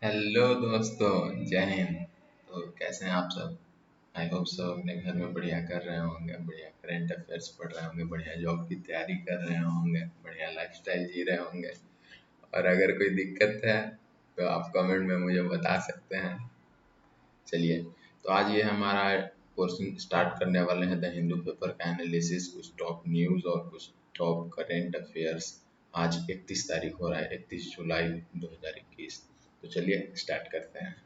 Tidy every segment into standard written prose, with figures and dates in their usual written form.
Hello दोस्तों, जय हिंद। तो कैसे हैं आप सब? आई होप सब अपने घर में बढ़िया कर रहे होंगे, बढ़िया करंट अफेयर्स पढ़ रहे होंगे, बढ़िया जॉब की तैयारी कर रहे होंगे, बढ़िया लाइफस्टाइल जी रहे होंगे। और अगर कोई दिक्कत है तो आप कमेंट में मुझे बता सकते हैं। चलिए, तो आज ये हमारा पोर्शन स्टार्ट करने वाले हैं द हिंदू पेपर का एनालिसिस, कुछ टॉप न्यूज़ और कुछ टॉप करेंट अफेयर्स। आज 31 तारीख हो रहा है, 31 जुलाई 2021। तो चलिए स्टार्ट करते हैं।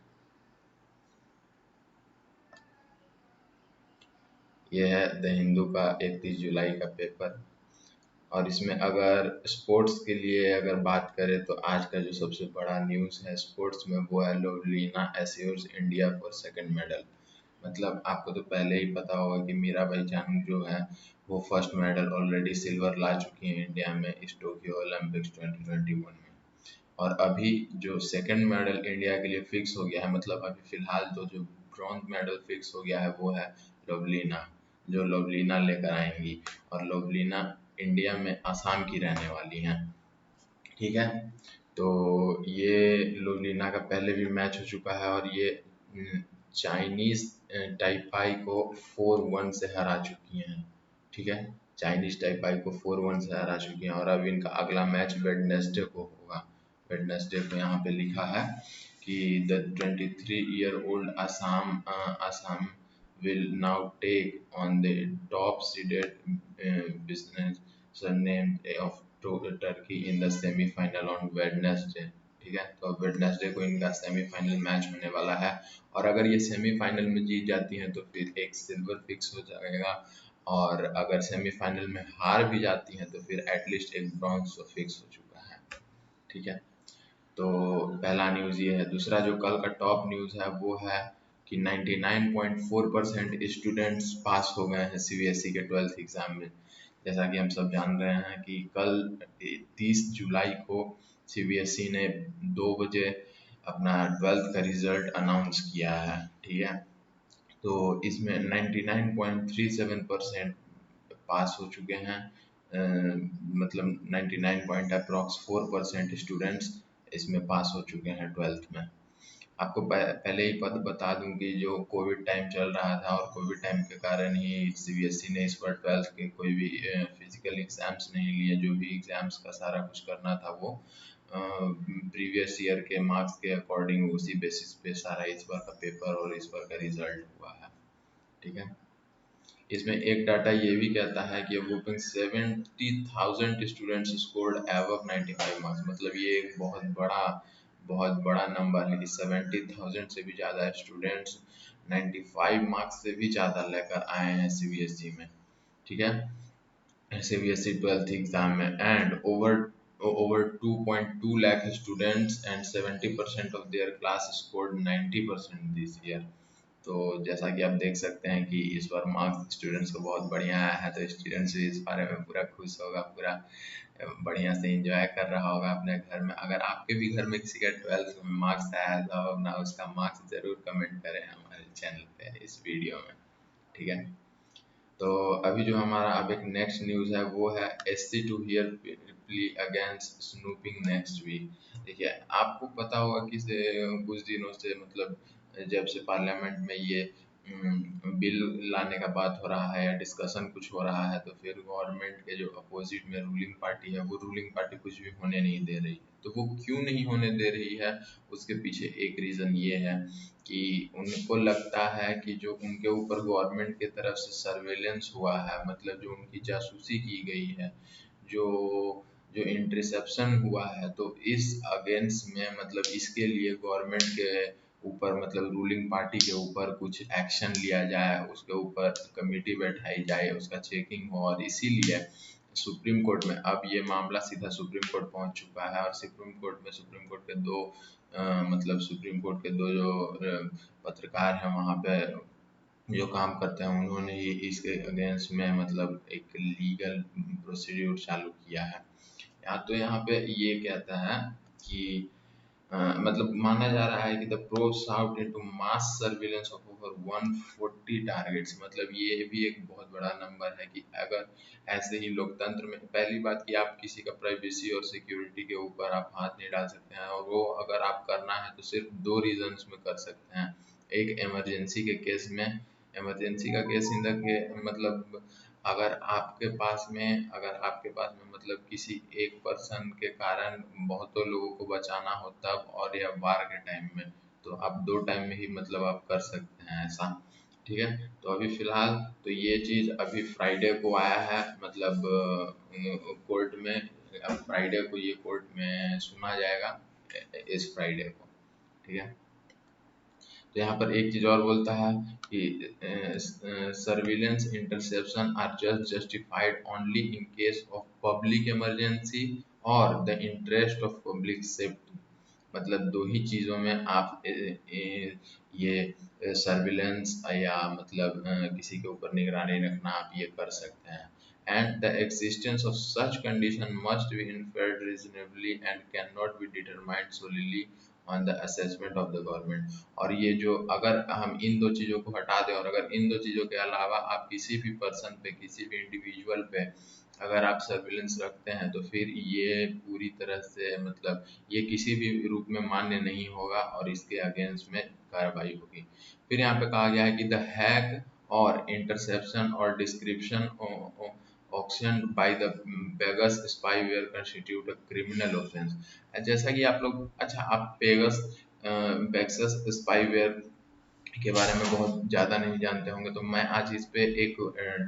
ये है द हिंदू का 31 जुलाई का पेपर। और इसमें अगर स्पोर्ट्स के लिए अगर बात करें तो आज का जो सबसे बड़ा न्यूज़ है स्पोर्ट्स में वो है Lovlina assures India for second medal. मतलब आपको तो पहले ही पता होगा कि मीराबाई चानू जो है वो फर्स्ट मेडल ऑलरेडी सिल्वर ला चुकी हैं इंडिया में इस टोक्यो ओलंपिक्स 2021 में। और अभी जो सेकंड मेडल इंडिया के लिए फिक्स हो गया है, मतलब अभी फिलहाल तो जो ब्रॉन्ज मेडल फिक्स हो गया है वो है लवलीना, जो लवलीना लेकर आएंगी। और लवलीना इंडिया में असम की रहने वाली हैं। ठीक है, तो ये लवलीना का पहले भी मैच हो चुका है और ये चाइनीज टाइपाई को 4-1 से हरा चुकी हैं। ठीक है, चाइनीज टाइपाई को 4-1 से हरा चुकी हैं और अब इनका अगला मैच वेडनेसडे को होगा। वेडनेसडे को यहाँ पे लिखा है कि the 23-year-old Assam will now take on the top-seeded business surname of Turkey in the semi-final on Wednesday। ठीक है, तो वेडनेसडे को इनका सेमीफाइनल मैच होने वाला है। और अगर ये सेमीफाइनल में जीत जाती हैं तो फिर एक सिल्वर फिक्स हो जाएगा। और अगर सेमीफाइनल में हार भी जाती हैं तो फिर एटलीस्ट एक ब्रॉन्ज तो फिक्स हो चुका है। ठीक है, तो पहला न्यूज़ ये है। दूसरा जो कल का टॉप न्यूज़ है वो है कि 99.4% स्टूडेंट्स पास हो गए हैं सीबीएसई के 12th एग्ज़ाम में। जैसा कि हम सब जान रहे हैं कि कल 30 जुलाई को सीबीएसई ने 2 बजे अपना 12th का रिजल्ट अनाउंस किया है। ठीक है, तो इसमें 99.37% पास हो चुके हैं। मतलब 99 पॉइंट अप्रॉक्स 4% स्टूडेंट्स इसमें पास हो चुके हैं 12th में। आपको पहले ही बता दूं कि जो कोविड टाइम चल रहा था और कोविड टाइम के कारण ही सीबीएसई ने इस बार 12th के कोई भी फिजिकल एग्जाम्स नहीं लिए। जो भी एग्जाम्स का सारा कुछ करना था वो प्रीवियस ईयर के मार्क्स के अकॉर्डिंग उसी बेसिस पे सारा इस बार का पेपर और इस बार का रिजल्ट हुआ है। ठीक है, इसमें एक डाटा ये भी कहता है कि whopping 70,000 students scored above 95 marks. मतलब ये एक बहुत बड़ा नंबर है कि 70,000 से भी ज़्यादा स्टूडेंट्स 95 मार्क्स से भी ज़्यादा लेकर आए हैं सीबीएसई में। ठीक है, सीबीएसई 12th एग्जाम में and over 2.2 lakh students and 70% of their class scored 90% this year। तो जैसा कि आप देख सकते हैं कि इस बार मार्क्स स्टूडेंट्स को बहुत बढ़िया आया है, तो स्टूडेंट्स भी इस बारे में पूरा खुश होगा, पूरा बढ़िया से एंजॉय कर रहा होगा अपने घर में। अगर आपके भी घर में किसी का 12th में मार्क्स आया है तो अपना उसका मार्क्स ज़रूर कमेंट करें हमारे चैनल पे इस वीडियो में। ठीक है, तो अभी जो हमारा अब एक नेक्स्ट न्यूज़ है वो है SC to hear plea against snooping next week. देखिए, आपको पता होगा कि से कुछ दिनों से मतलब जब से पार्लियामेंट में ये बिल लाने का बात हो रहा है या डिस्कशन कुछ हो रहा है, तो फिर गवर्नमेंट के जो अपोजिट में रूलिंग पार्टी है वो रूलिंग पार्टी कुछ भी होने नहीं दे रही है। तो वो क्यों नहीं होने दे रही है, उसके पीछे एक रीज़न ये है कि उनको लगता है कि जो उनके ऊपर गवर्नमेंट की तरफ से सर्वेलेंस हुआ है, मतलब जो उनकी जासूसी की गई है, जो जो इंटरसेप्शन हुआ है, तो इस अगेंस्ट में मतलब इसके लिए गवर्नमेंट के ऊपर मतलब रूलिंग पार्टी के ऊपर कुछ एक्शन लिया जाए, उसके ऊपर कमेटी बैठाई जाए, उसका चेकिंग हो। और इसीलिए सुप्रीम कोर्ट में अब ये मामला सीधा सुप्रीम कोर्ट पहुंच चुका है। और सुप्रीम कोर्ट के दो मतलब सुप्रीम कोर्ट के दो जो पत्रकार हैं वहाँ पे जो काम करते हैं, उन्होंने ही इसके अगेंस्ट में मतलब एक लीगल प्रोसीड्यूर चालू किया है। या तो यहाँ पे ये कहता है कि मतलब माना जा रहा है कि the probe sought into mass surveillance of over 140 targets. मतलब ये भी एक बहुत बड़ा नंबर है कि अगर ऐसे ही लोकतंत्र में, पहली बात कि आप किसी का प्राइवेसी और सिक्योरिटी के ऊपर आप हाथ नहीं डाल सकते हैं, और वो अगर आप करना है तो सिर्फ दो रीजंस में कर सकते हैं। एक इमरजेंसी के केस में, इमरजेंसी का केस इन द के मतलब अगर आपके पास में मतलब किसी एक पर्सन के कारण बहुतों लोगों को बचाना हो तब, और या वार के टाइम में, तो आप दो टाइम में ही मतलब आप कर सकते हैं ऐसा। ठीक है, तो अभी फिलहाल तो ये चीज़ अभी फ्राइडे को आया है, मतलब कोर्ट में। अब फ्राइडे को ये कोर्ट में सुना जाएगा, इस फ्राइडे को। ठीक है, तो यहाँ पर एक चीज और बोलता है कि surveillance interception are justified only in case of public emergency और the interest of public safety. मतलब दो ही चीज़ों में आप ये सर्विलेंस या मतलब किसी के ऊपर निगरानी रखना आप ये कर सकते हैं। And the existence of such condition must be inferred reasonably and can not be determined सोलिली on the assessment of the government. और ये जो अगर हम इन दो चीज़ों को हटा दें, और अगर इन दो चीज़ों के अलावा आप किसी भी पर्सन पे, किसी भी इंडिविजुअल पे अगर आप सर्विलेंस रखते हैं, तो फिर ये पूरी तरह से मतलब ये किसी भी रूप में मान्य नहीं होगा और इसके अगेंस्ट में कार्रवाई होगी। फिर यहाँ पे कहा गया है कि द हैक और इंटरसेप्शन और description auction by the Pegasus spyware constitute a criminal offence. जैसा कि आप लोग, अच्छा आप पेगासस स्पाईवेयर के बारे में बहुत ज़्यादा नहीं जानते होंगे, तो मैं आज इस पे एक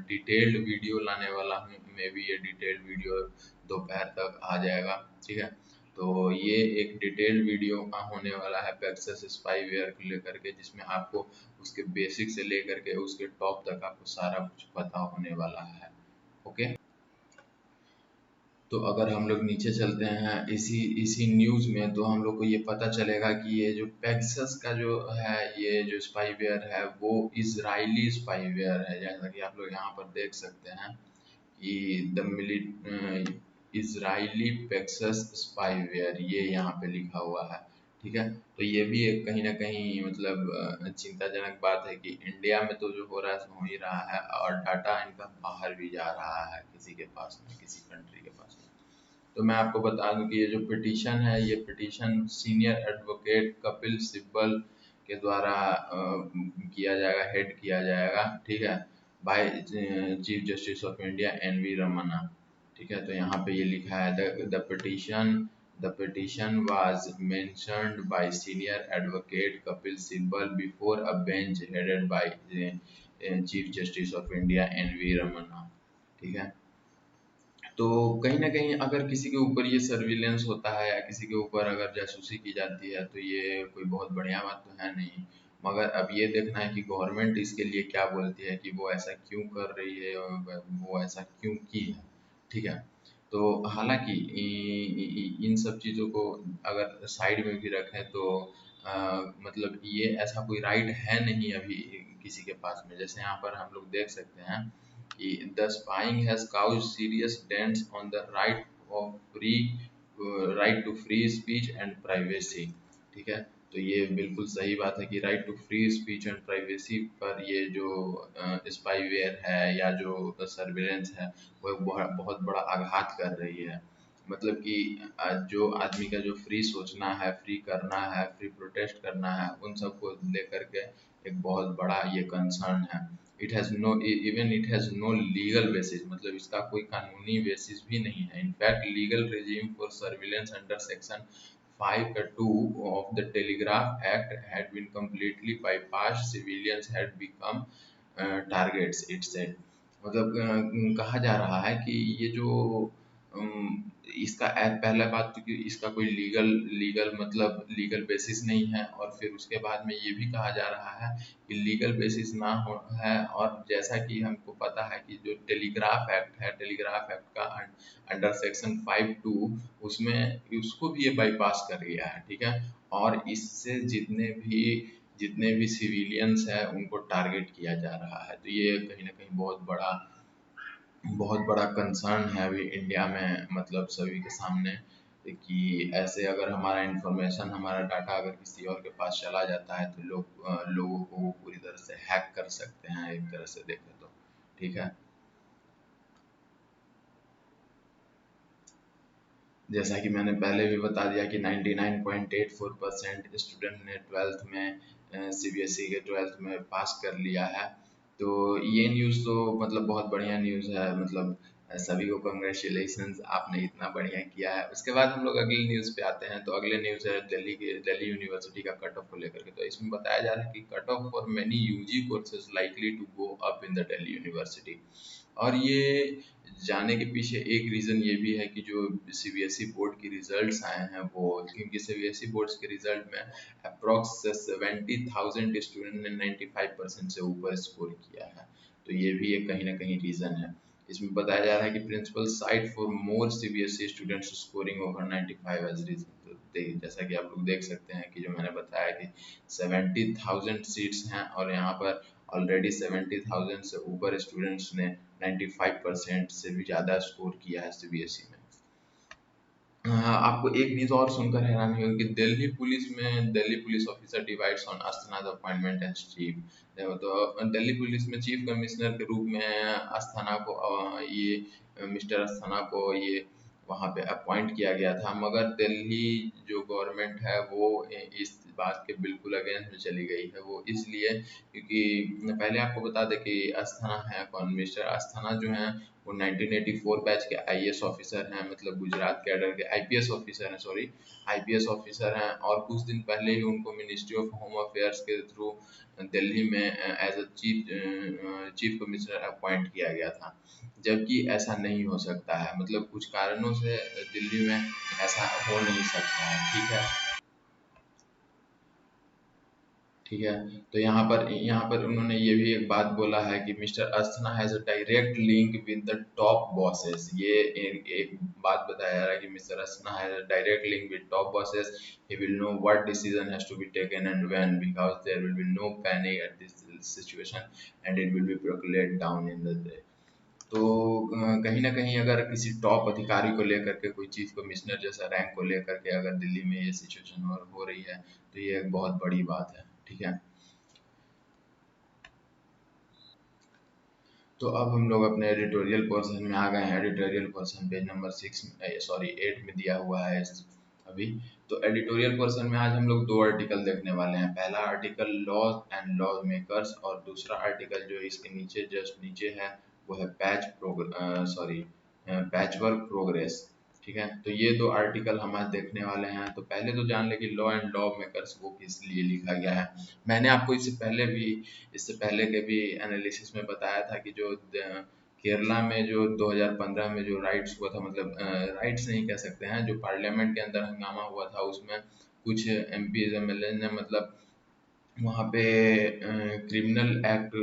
डिटेल्ड वीडियो लाने वाला हूँ। मे बी ये डिटेल्ड वीडियो दोपहर तक आ जाएगा। ठीक है, तो ये एक डिटेल्ड वीडियो होने वाला है पेगासस स्पाईवेयर को लेकर के, जिसमें आपको उसके बेसिक से लेकर के उसके टॉप तक आपको सारा कुछ पता होने वाला है। ओके, तो अगर हम लोग नीचे चलते हैं इसी इसी न्यूज़ में, तो हम लोग को ये पता चलेगा कि ये जो पेगासस का जो है, ये जो स्पाईवेयर है वो इजरायली स्पाईवेयर है। जैसा कि आप लोग यहाँ पर देख सकते हैं कि इजरायली पेगासस स्पाईवेयर, ये यहाँ पे लिखा हुआ है। ठीक है, तो ये भी एक कहीं ना कहीं मतलब चिंताजनक बात है कि इंडिया में तो जो हो रहा है सो हो ही रहा है, और डाटा इनका बाहर भी जा रहा है किसी के पास में, किसी कंट्री के पास में। तो मैं आपको बता दूं कि ये जो पिटीशन है, ये petition senior advocate Kapil Sibal के द्वारा किया जाएगा, हेड किया जाएगा। ठीक है, by chief justice of India N V Ramana. ठीक है, तो यहाँ पे ये लिखा है the petition was mentioned by senior advocate Kapil Sibal before a bench headed by chief justice of India N V Ramana. ठीक है, तो कहीं न कहीं अगर किसी के ऊपर ये सर्विलेंस होता है या किसी के ऊपर अगर जासूसी की जाती है, तो ये कोई बहुत बढ़िया बात तो है नहीं। मगर अब ये देखना है कि गवर्नमेंट इसके लिए क्या बोलती है, कि वो ऐसा क्यों कर रही है और वो ऐसा क्यों की है। ठीक है, तो हालाँकि इन सब चीज़ों को अगर साइड में भी रखें, तो मतलब ये ऐसा कोई राइट है नहीं अभी किसी के पास में। जैसे यहाँ पर हम लोग देख सकते हैं the spying has caused serious dents on the right to free speech and privacy। ठीक है, तो ये बिल्कुल सही बात है कि right to free speech and privacy पर ये जो स्पाईवेयर है या जो सर्विलेंस है, वो एक बहुत बड़ा आघात कर रही है। मतलब कि जो आदमी का जो फ्री सोचना है, फ्री करना है, फ्री प्रोटेस्ट करना है, उन सबको लेकर के एक बहुत बड़ा ये कंसर्न है। It has no legal basis, मतलब इसका कोई कानूनी बेसिस भी नहीं है। In fact legal regime for surveillance under section 5(2) of the Telegraph Act had been completely bypassed, civilians had become targets, it said। मतलब कहा जा रहा है कि ये जो इसका पहला बात तो कि इसका कोई लीगल मतलब लीगल बेसिस नहीं है, और फिर उसके बाद में ये भी कहा जा रहा है कि लीगल बेसिस ना हो है। और जैसा कि हमको पता है कि जो टेलीग्राफ एक्ट है, टेलीग्राफ एक्ट का अंडर सेक्शन 5(2) उसमें उसको भी ये बाईपास कर गया है। ठीक है, और इससे जितने भी सिविलियंस हैं उनको टारगेट किया जा रहा है। तो ये कहीं ना कहीं बहुत बड़ा कंसर्न है अभी इंडिया में, मतलब सभी के सामने। कि ऐसे अगर हमारा इंफॉर्मेशन, हमारा डाटा अगर किसी और के पास चला जाता है तो लोगों को वो पूरी तरह से हैक कर सकते हैं, एक तरह से देखें तो। ठीक है, जैसा कि मैंने पहले भी बता दिया कि 99.84% स्टूडेंट ने ट्वेल्थ में सीबीएसई के ट्वेल्थ में पास कर लिया है। तो ये न्यूज़ तो मतलब बहुत बढ़िया न्यूज़ है, मतलब सभी को कॉन्ग्रेचुलेशंस, आपने इतना बढ़िया किया है। उसके बाद हम लोग अगली न्यूज़ पे आते हैं। तो अगले न्यूज़ है दिल्ली यूनिवर्सिटी का कट ऑफ को लेकर के। तो इसमें बताया जा रहा है कि cut off for many UG courses likely to go up in the Delhi University. और ये जाने के पीछे एक रीज़न ये भी है कि जो सीबीएसई बोर्ड की रिजल्ट्स आए हैं वो, क्योंकि सीबीएसई बोर्ड्स के रिजल्ट में अप्रॉक्स 70,000 स्टूडेंट ने 95% से ऊपर स्कोर किया है। तो ये भी एक कहीं ना कहीं रीज़न है। इसमें बताया जा रहा है कि principal cite for more CBSE students scoring over 95 as reason. तो जैसा कि आप लोग देख सकते हैं कि जो मैंने बताया कि 70,000 सीट्स हैं और यहाँ पर ऑलरेडी 70,000 से ऊपर स्टूडेंट्स ने 95% से भी ज़्यादा स्कोर किया है सीबीएसई में। हाँ, आपको एक न्यूज़ और सुनकर हैरानी होगी कि Delhi police officer divides on Asthana appointment as chief. तो दिल्ली पुलिस में चीफ कमिश्नर के रूप में अस्थाना को ये मिस्टर अस्थाना को ये वहाँ पे अपॉइंट किया गया था, मगर दिल्ली जो गवर्नमेंट है वो इस बात के बिल्कुल अगेंस्ट में चली गई है। वो इसलिए क्योंकि पहले आपको बता दें कि अस्थाना है कौन। मिस्टर अस्थाना जो है वो 1984 बैच के आईएएस ऑफिसर हैं, मतलब गुजरात कैडर के आईपीएस ऑफिसर हैं, सॉरी आईपीएस ऑफिसर हैं। और कुछ दिन पहले ही उनको मिनिस्ट्री ऑफ होम अफेयर्स के थ्रू दिल्ली में as a chief commissioner appoint किया गया था, जबकि ऐसा नहीं हो सकता है। मतलब कुछ कारणों से दिल्ली में ऐसा हो नहीं सकता है। ठीक है, ठीक है। तो यहाँ पर उन्होंने ये भी एक बात बोला है कि mister Asthana has a direct link with the top bosses. ये एक बात बताया जा रहा है कि mister Asthana has a direct link with top bosses. He will know what decision has to be taken and when, because there will be no panic at this situation and it will be percolate down in the. तो कहीं ना कहीं अगर किसी top अधिकारी को लेकर के, कोई चीफ कमिश्नर जैसा रैंक को लेकर के अगर दिल्ली में ये सिचुएशन हो रही है तो ये एक बहुत बड़ी बात है। ठीक है, तो अब हम लोग अपने एडिटोरियल पोर्शन में आ गए हैं। Editorial portion page number 6, sorry 8 में दिया हुआ है अभी। तो एडिटोरियल पोर्शन में आज हम लोग दो आर्टिकल देखने वाले हैं। पहला article law and law makers, और दूसरा आर्टिकल जो इसके नीचे जस्ट नीचे है वो है पैचवर्क प्रोग्रेस। ठीक है, तो ये दो आर्टिकल हम आज देखने वाले हैं। तो पहले तो जान ले कि लॉ एंड लॉ मेकर्स को किस लिए लिखा गया है। मैंने आपको इससे पहले के भी एनालिसिस में बताया था कि जो केरला में जो 2015 में जो राइट्स हुआ था, मतलब राइट्स नहीं कह सकते हैं, जो पार्लियामेंट के अंदर हंगामा हुआ था उसमें कुछ एमपीज एमएलए ने मतलब वहाँ पे क्रिमिनल एक्ट,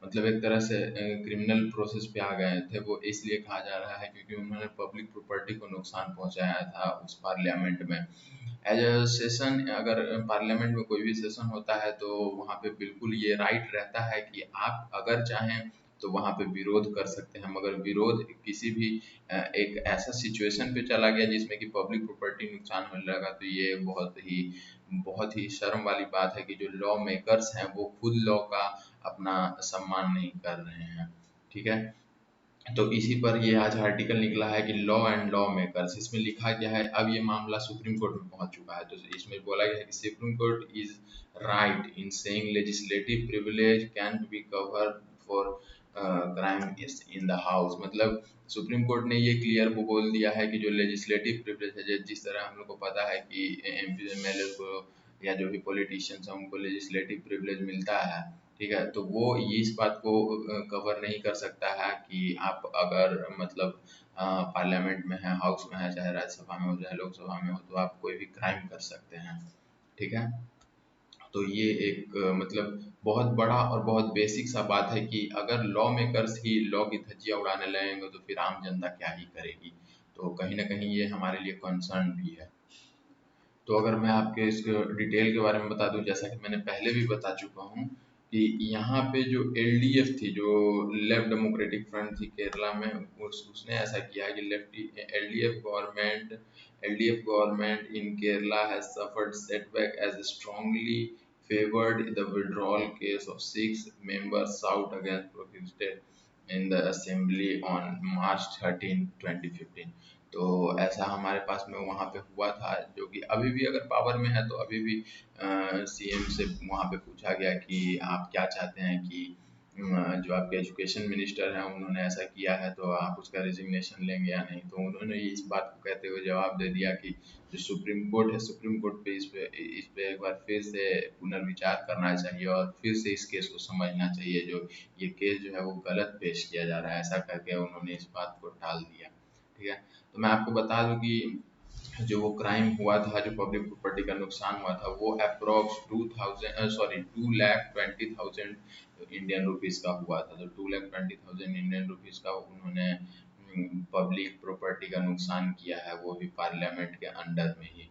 मतलब एक तरह से क्रिमिनल प्रोसेस पे आ गए थे। वो इसलिए कहा जा रहा है क्योंकि उन्होंने पब्लिक प्रॉपर्टी को नुकसान पहुंचाया था उस पार्लियामेंट में। एज अ सेशन, अगर पार्लियामेंट में कोई भी सेशन होता है तो वहाँ पे बिल्कुल ये राइट रहता है कि आप अगर चाहें तो वहाँ पे विरोध कर सकते हैं, मगर विरोध किसी भी एक ऐसा सिचुएशन पे चला गया जिसमें कि पब्लिक प्रॉपर्टी नुकसान होने लगा, तो ये बहुत ही शर्म वाली बात है कि जो लॉ मेकर्स हैं वो खुद लॉ का अपना सम्मान नहीं कर रहे हैं। ठीक है, तो इसी पर ये आज आर्टिकल निकला है कि लॉ एंड लॉ मेकर्स। इसमें लिखा गया है, अब ये मामला सुप्रीम कोर्ट में पहुंच चुका है। तो इसमें बोला गया है कि supreme court is right in saying legislative privilege can be cover for crime in the house. मतलब सुप्रीम कोर्ट ने ये क्लियर वो बोल दिया है कि जो लेजिस्लेटिव प्रिविलेज है, जिस तरह हम लोग को पता है कि एमपी एमएलए को या जो भी पॉलिटिशियंस हैं उनको लेजिस्लेटिव प्रिविलेज मिलता है। ठीक है, तो वो ये इस बात को कवर नहीं कर सकता है कि आप अगर मतलब पार्लियामेंट में है, हाउस में है, चाहे राज्यसभा में हो चाहे लोकसभा में हो, तो आप कोई भी क्राइम कर सकते हैं। ठीक है, तो ये एक मतलब बहुत बड़ा और बहुत बेसिक सा बात है कि अगर लॉ मेकर्स ही लॉ की धज्जियां उड़ाने लगेंगे तो फिर आम जनता क्या ही करेगी। तो कहीं ना कहीं ये हमारे लिए कंसर्न भी है। तो अगर मैं आपके इस डिटेल के बारे में बता दूं, जैसा कि मैंने पहले भी बता चुका हूँ कि यहाँ पे जो एलडीएफ थी, जो लेफ्ट डेमोक्रेटिक फ्रंट थी केरला में, उसने ऐसा किया कि left LDF government in Kerala has suffered setback as strongly favored the withdrawal case of 6 members out against protested in the assembly on March 13, 2015। तो ऐसा हमारे पास में वहाँ पे हुआ था, जो कि अभी भी अगर पावर में है तो अभी भी सीएम से वहाँ पे पूछा गया कि आप क्या चाहते हैं कि जो आपके एजुकेशन मिनिस्टर हैं उन्होंने ऐसा किया है तो आप उसका रिजिग्नेशन लेंगे या नहीं। तो उन्होंने इस बात को कहते हुए जवाब दे दिया कि जो सुप्रीम कोर्ट है, सुप्रीम कोर्ट पे इस पे एक बार फिर से पुनर्विचार करना चाहिए और फिर से इस केस को समझना चाहिए, जो ये केस जो है वो गलत पेश किया जा रहा है, ऐसा करके उन्होंने इस बात को टाल दिया। ठीक है, तो मैं आपको बता दूं कि जो वो क्राइम हुआ था, जो पब्लिक प्रॉपर्टी का नुकसान हुआ था, वो अप्रोक्स 2,20,000 इंडियन रुपीस का हुआ था। तो 2,20,000 इंडियन रुपीस का उन्होंने पब्लिक प्रॉपर्टी का नुकसान किया है, वो भी पार्लियामेंट के अंडर में ही।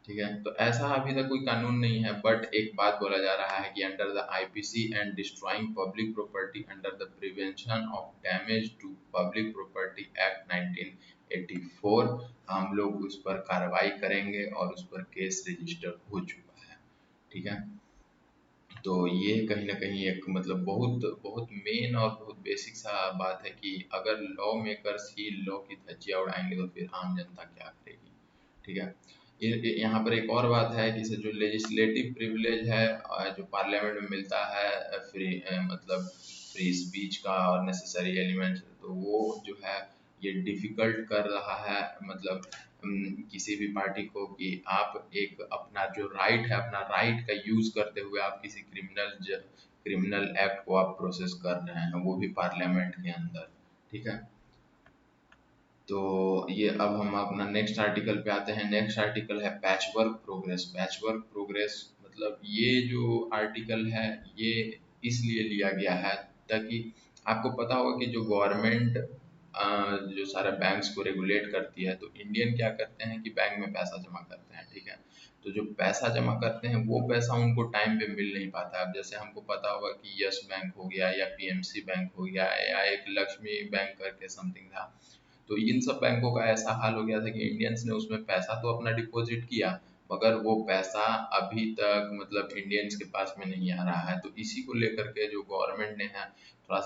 ठीक है, तो ऐसा अभी तक कोई कानून नहीं है, बट एक बात बोला जा रहा है कि under the IPC and destroying public property under the prevention of damage to public property act 1984 हम लोग उस पर कार्रवाई करेंगे और उस पर केस रजिस्टर हो चुका है। ठीक है, तो ये कहीं ना कहीं एक मतलब बहुत बहुत मेन और बहुत बेसिक सा बात है कि अगर लॉ मेकर्स ही लॉ की धज्जियां उड़ाएंगे तो फिर आम जनता क्या करेगी। ठीक है, यहाँ पर एक और बात है कि जो लेजिस्लेटिव प्रिविलेज है जो पार्लियामेंट में मिलता है, मतलब फ्री स्पीच का और नेसेसरी एलिमेंट्स, तो वो जो है ये डिफिकल्ट कर रहा है, मतलब किसी भी पार्टी को कि आप एक अपना जो राइट है, अपना राइट का यूज करते हुए आप किसी क्रिमिनल एक्ट को आप प्रोसेस कर रहे हैं, वो भी पार्लियामेंट के अंदर। ठीक है, तो ये अब हम अपना नेक्स्ट आर्टिकल पे आते हैं। नेक्स्ट आर्टिकल है पैचवर्क प्रोग्रेस। पैचवर्क प्रोग्रेस मतलब ये जो आर्टिकल है ये इसलिए लिया गया है ताकि आपको पता होगा कि जो गवर्नमेंट जो सारा बैंक्स को रेगुलेट करती है, तो इंडियन क्या करते हैं कि बैंक में पैसा जमा करते हैं। ठीक है, तो जो पैसा जमा करते हैं वो पैसा उनको टाइम पे मिल नहीं पाता है। अब जैसे हमको पता होगा कि यस बैंक हो गया या पीएमसी बैंक हो गया या एक लक्ष्मी बैंक करके समथिंग था, तो इन सब बैंकों का ऐसा हाल हो गया था कि इंडियंस ने उसमें पैसा तो अपना डिपॉजिट किया, मगर वो पैसा अभी तक मतलब इंडियंस के पास में नहीं आ रहा है। तो इसी को लेकर के जो गवर्नमेंट ने है थोड़ा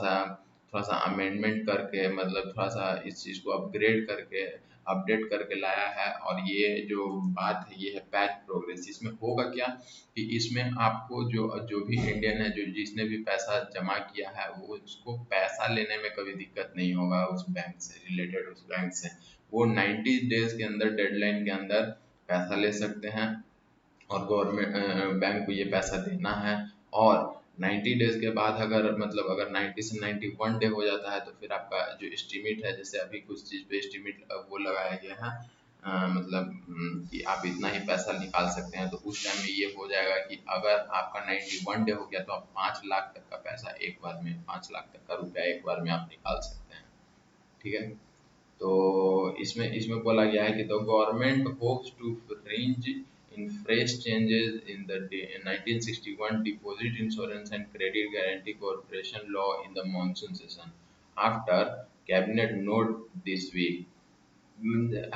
सा अमेंडमेंट करके, मतलब थोड़ा सा इस चीज़ को अपग्रेड करके अपडेट करके लाया है। और ये जो बात है ये है पैच प्रोग्रेस। इसमें होगा क्या कि इसमें आपको जो जो भी इंडियन है, जो जिसने भी पैसा जमा किया है, वो उसको पैसा लेने में कभी दिक्कत नहीं होगा उस बैंक से रिलेटेड, उस बैंक से वो 90 डेज के अंदर, डेडलाइन के अंदर पैसा ले सकते हैं और गवर्नमेंट बैंक को ये पैसा देना है। और 90 डेज के बाद अगर मतलब अगर 90 से 91 डे हो जाता है तो फिर आपका जो एस्टिमेट है, जैसे अभी कुछ चीज़ पे एस्टिमेट वो लगाया गया है, मतलब कि आप इतना ही पैसा निकाल सकते हैं। तो उस टाइम में ये हो जाएगा कि अगर आपका 91 डे हो गया तो आप 5 लाख तक का पैसा एक बार में, 5 लाख तक का रुपया एक बार में आप निकाल सकते हैं। ठीक है, तो इसमें इसमें बोला गया है कि the government hopes to range in fresh changes in the 1961 deposit insurance and credit guarantee corporation law in the monsoon session after cabinet note this week.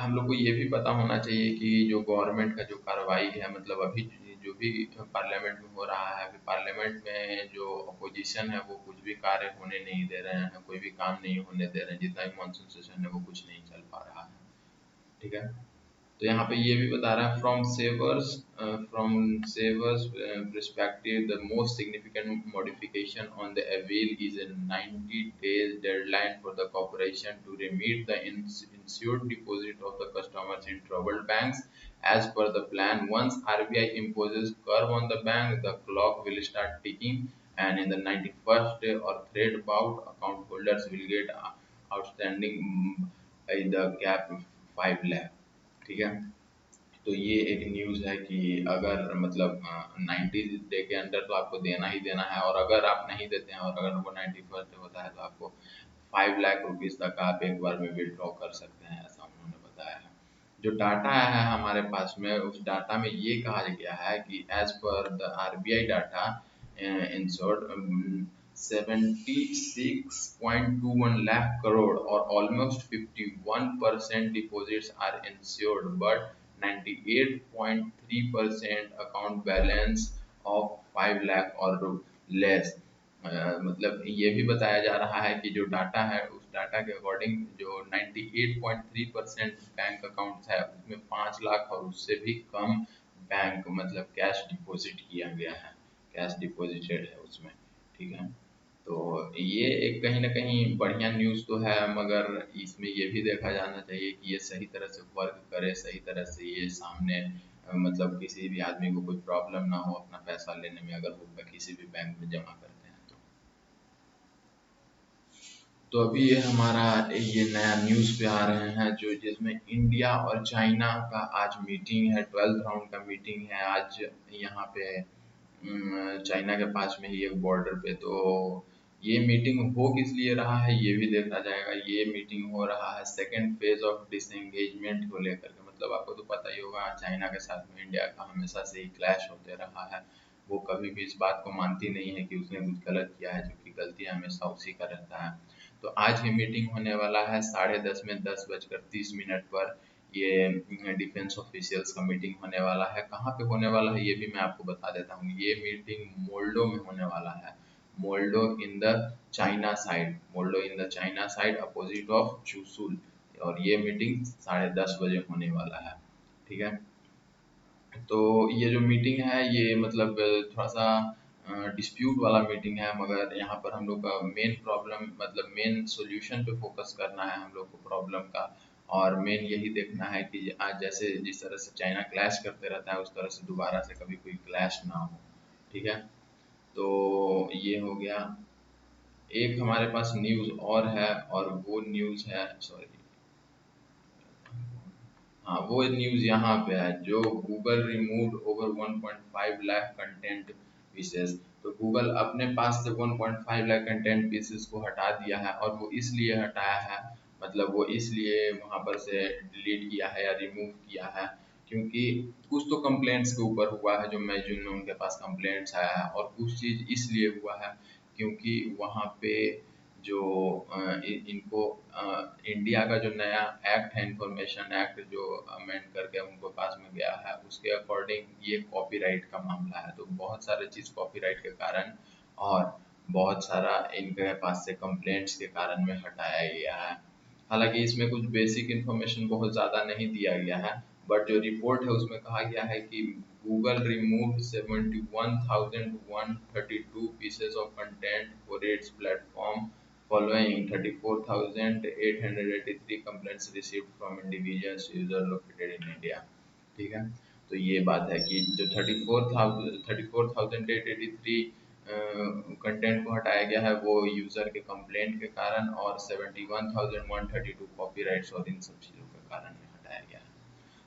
हम लोग को ये भी पता होना चाहिए कि जो गवर्नमेंट का जो कार्रवाई है, मतलब अभी जो भी पार्लियामेंट में हो रहा है, अभी पार्लियामेंट में जो अपोजिशन है वो कुछ भी कार्य होने नहीं दे रहे हैं, कोई भी काम नहीं होने दे रहे हैं, जितना भी मानसून सेशन है वो कुछ नहीं चल पा रहा है। ठीक है, तो यहाँ पे ये भी बता रहा है from सेवर्स perspective the most significant modification on the avail is a 90 days deadline for the corporation to remit the insured deposit of the customers in troubled banks. As per the plan, once RBI imposes curve on the bank, the clock will start ticking, and in the 91st day or thread bout account holders will get outstanding in the gap 5 lakh। ठीक है, तो ये एक news है कि अगर मतलब 90 day के अंदर तो आपको देना ही देना है, और अगर आप नहीं देते हैं और अगर वो 91st होता है तो आपको 5 लाख रुपीज़ तक आप एक बार में विड्रॉ कर सकते हैं, ऐसा उन्होंने बताया है। जो डाटा है हमारे पास में, उस डाटा में ये कहा गया है कि as per the RBI data insured 76.21 lakh crore or almost 51% deposits are insured, but 98.3% account balance of 5 lakh or less। मतलब ये भी बताया जा रहा है कि जो डाटा है उस डाटा के अकॉर्डिंग जो 98.3% बैंक अकाउंट्स है उसमें 5 लाख और उससे भी कम बैंक मतलब कैश डिपॉजिट किया गया है, कैश डिपॉजिटेड है उसमें। ठीक है, तो ये एक कहीं ना कहीं बढ़िया न्यूज़ तो है, मगर इसमें ये भी देखा जाना चाहिए कि ये सही तरह से वर्क करे, सही तरह से ये सामने मतलब किसी भी आदमी को कोई प्रॉब्लम ना हो अपना पैसा लेने में, अगर वो किसी भी बैंक में जमा करते हैं तो अभी ये हमारा ये नया न्यूज़ पे आ रहे हैं जो जिसमें इंडिया और चाइना का आज मीटिंग है, 12th राउंड का मीटिंग है आज यहाँ पे चाइना के पास में ही एक बॉर्डर पे। तो ये मीटिंग हो किस लिए रहा है ये भी देखा जाएगा। ये मीटिंग हो रहा है सेकेंड फेज ऑफ डिसएंगेजमेंट को लेकर के। मतलब आपको तो पता ही होगा चाइना के साथ में इंडिया का हमेशा से ही क्लैश होते रहा है। वो कभी भी इस बात को मानती नहीं है कि उसने कुछ गलत किया है, जो कि गलती हमेशा उसी का रहता है। तो आज ये मीटिंग होने वाला है 10:30 में 10:30 पर। ये डिफेंस ऑफिशियल्स का मीटिंग होने वाला है। कहाँ पे होने वाला है ये भी मैं आपको बता देता हूँ। ये मीटिंग मोल्डो में होने वाला है, Moldo in the China side, Moldo in the China side opposite of Chushul. और ये मीटिंग 10:30 बजे होने वाला है। ठीक है, तो ये जो मीटिंग है ये मतलब थोड़ा सा डिस्प्यूट वाला मीटिंग है, मगर यहाँ पर हम लोग का मेन प्रॉब्लम मतलब मेन सॉल्यूशन पे फोकस करना है हम लोग को प्रॉब्लम का। और मेन यही देखना है कि आज जैसे जिस तरह से चाइना क्लैश करते रहता है उस तरह से दोबारा से कभी कोई क्लैश ना हो। ठीक है, तो ये हो गया। एक हमारे पास न्यूज़ और है और वो न्यूज़ है, सॉरी, हाँ वो न्यूज़ यहाँ पे है जो Google removed over 1.5 lakh content pieces. तो गूगल अपने पास से 1.5 लाख कंटेंट पीसेस को हटा दिया है, और वो इसलिए हटाया है, मतलब वो इसलिए वहाँ पर से डिलीट किया है या रिमूव किया है क्योंकि कुछ तो कंप्लेंट्स के ऊपर हुआ है जो मैं जिन उनके पास कंप्लेंट्स आया है, और कुछ चीज़ इसलिए हुआ है क्योंकि वहाँ पे जो इनको इंडिया का जो नया एक्ट है, इंफॉर्मेशन एक्ट जो अमेंड करके उनको पास में गया है, उसके अकॉर्डिंग ये कॉपीराइट का मामला है। तो बहुत सारे चीज़ कॉपीराइट के कारण और बहुत सारा इनके पास से कंप्लेंट्स के कारण में हटाया गया है। हालांकि इसमें कुछ बेसिक इन्फॉर्मेशन बहुत ज़्यादा नहीं दिया गया है, बट जो रिपोर्ट है उसमें कहा गया है कि Google remove 71,132 pieces of content for its platform following 34,883 complaints received from individuals user located in India। ठीक है, तो ये बात है कि जो 34,883 कंटेंट को हटाया गया है वो यूज़र के कंप्लेंट के कारण, और 71,132 कॉपीराइट्स और इन सब चीज़ों के कारण में हटाया गया है।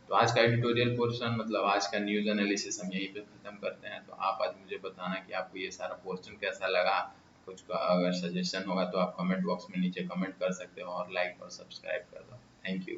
तो आज का एडिटोरियल पोर्शन मतलब आज का न्यूज़ एनालिसिस हम यहीं पे ख़त्म करते हैं। तो आप आज मुझे बताना कि आपको ये सारा पोर्शन कैसा लगा। कुछ का अगर सजेशन होगा तो आप कमेंट बॉक्स में नीचे कमेंट कर सकते हो, और लाइक और सब्सक्राइब कर दो। Thank you.